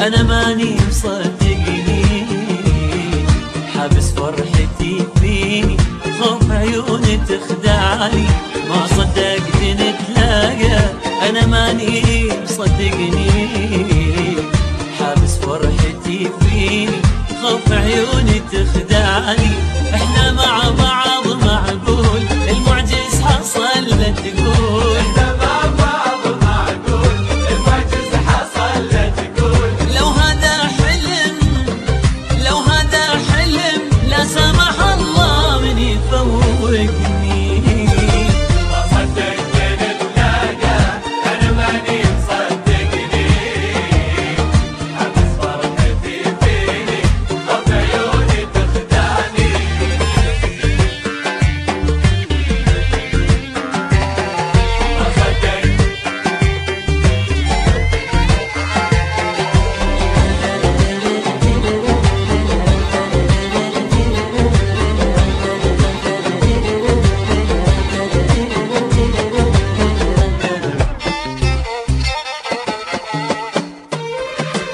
أنا ماني مصدقني، حابس فرحتي فيني، خوف عيوني تخدعني. ما صدقت نتلاقى، أنا ماني مصدقني، حابس فرحتي فيني، خوف عيوني تخدعني. احنا مع بعض معقول المعجز حصل لا تقول،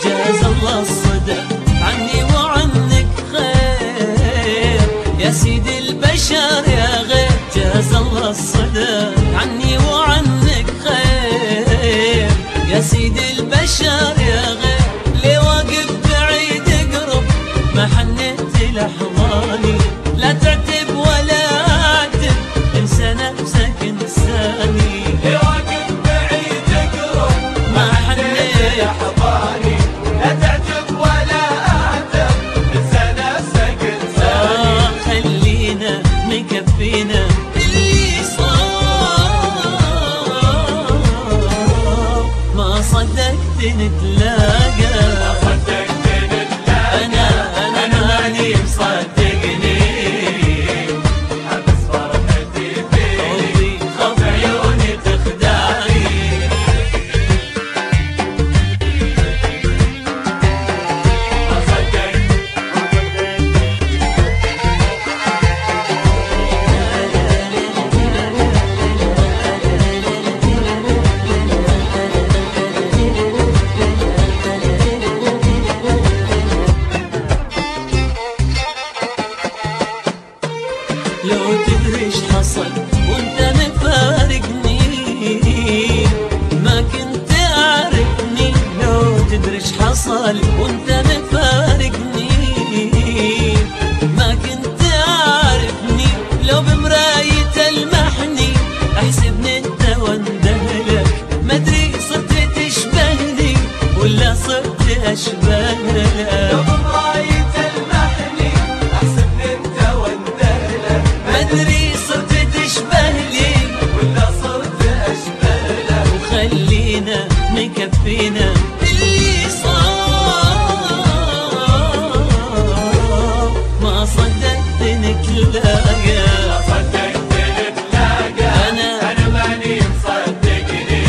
جاز الله الصدى عني وعنك خير يا سيدي البشر يا غير. جاز الله الصدى عني وعنك خير يا سيدي البشر يا غير. ليه واقف بعيد اقرب ما حنيت لحظاني، لا تعتب ولا اعتب انسى نفسك انساني. ليه واقف بعيد اقرب ما حنيت لحظاني، لا تعتب ولا اعتب انسى نفسك انساني. خلينا مكفينا اللي صار، ما صدقت نتلاقى، ما صدقت نتلاقى، أنا ماني مصدقني، حبس فرحتي فيني، خوف عيوني تخدعني. ما صدقت لو تدري ايش حصل وانت مفارقني، ما كنت اعرفني. لو تدري ايش حصل وانت مفارقني، ما كنت اعرفني. لو بمراية تلمحني احسبني انت واندهلك، ما ادري صرت تشبهني ولا صرت اشبهلك. لو بمراية تلمحني احسبني انت واندهلك، ما ادري صرت تشبهلي ولا صرت اشبه لك. وخلينا مكفينا اللي صار، ما صدقت نتلاقى. ما صدقت نتلاقى، أنا ماني مصدقني،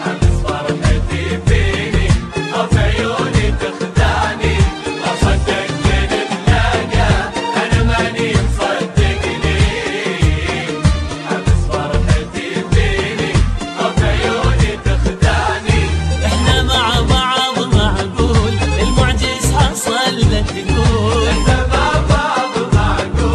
حبس فرحتي فيني، خوف عيوني تخدعني. ما صدقت نتلاقى، أنا ماني مصدقني، حبس فرحتي فيني، خوف عيوني تخدعني. احنا مع بعض معقول المعجز حصل لا تقول، إحنا مع بعض معقول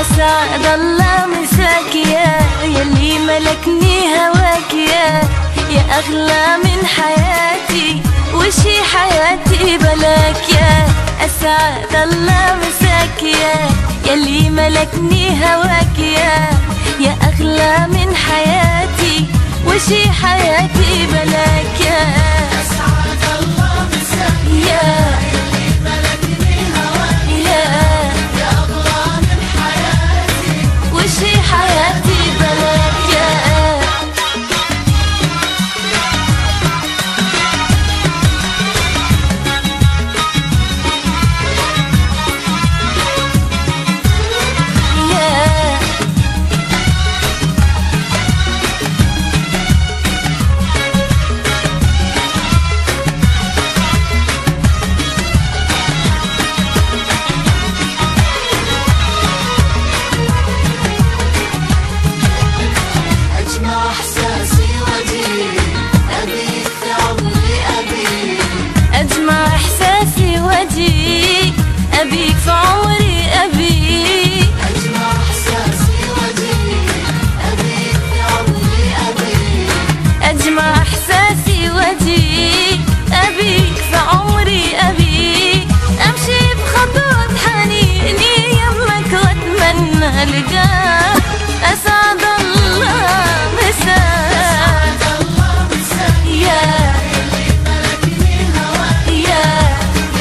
أسعد الله مساك يا يلي ملكني هواك يا أغلى من حياتي وشي حياتي بلاك يا أسعد الله مساك يا يلي ملكني هواك يا أغلى من حياتي وشي حياتي بلاك يا أسعد الله مساك يا يلي ملكني هواك يا أغلى من حياتي وشي حياتي بلاك يا أجمع إحساسي وجهي أبيك في عمري أبيك أجمع إحساسي وجيك أبيك في عمري أبيك أجمع إحساسي وجهي أبيك في عمري أبيك أجمع إحساسي وجيك أبيك في عمري أبيك أمشي بخطوة حنيني يمك وأتمنى لقاك أسعد الله مساك أسعد الله مساك يا يلي ملكني هواك يا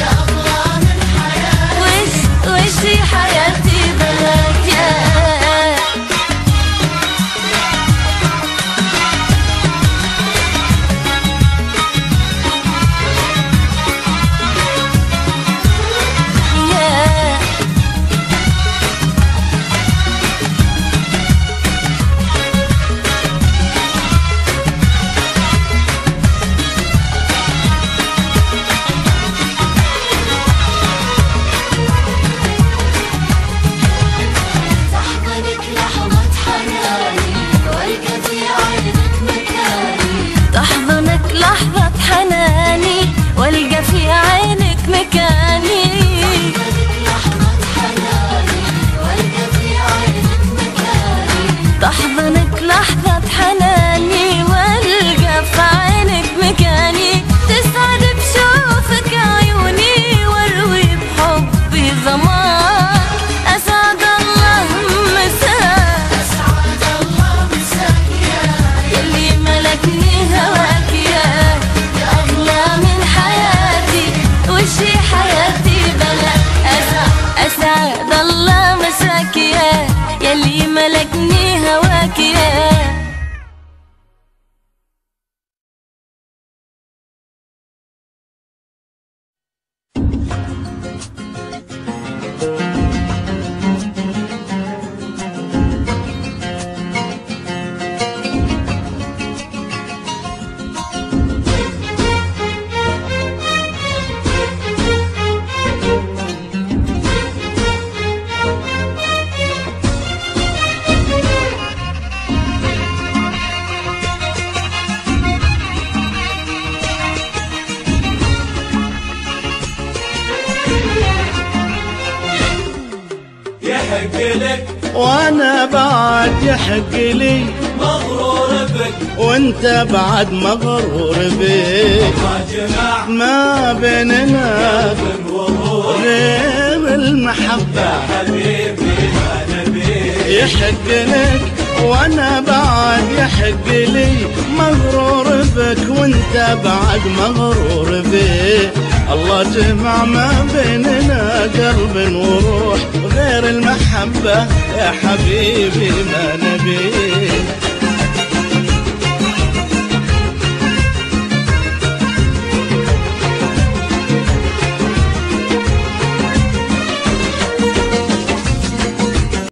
أغلى من حياتي وشي حياتي بلاك يا يا تحضنك لحظة حناني والقى في عينك مكاني تحضنك لحظة حناني والقى في عينك مكاني تحضنك لحظة تحضنك لحظة حناني والقى في عينك مكاني حناني والقى في عينك مكاني تسعد بشوفك عيوني واروي بحبي ظماك أسعد الله مساك أسعد الله مساك يلي ملكني هواك يا أغلى من حياتي وشي حياتي بلاك أسعد الله مساك يا يلي ملكني هواك يا يحق لك وانا بعد يحق لي مغرور بك وانت بعد مغرور بيك ما جمع ما بيننا من وضوح غير المحبة حبيبي ما نبيك يحق لك وانا بعد يحق لي مغرور بك وانت بعد مغرور بيك الله جمع ما بيننا قلب وروح غير المحبة يا حبيبي ما نبيك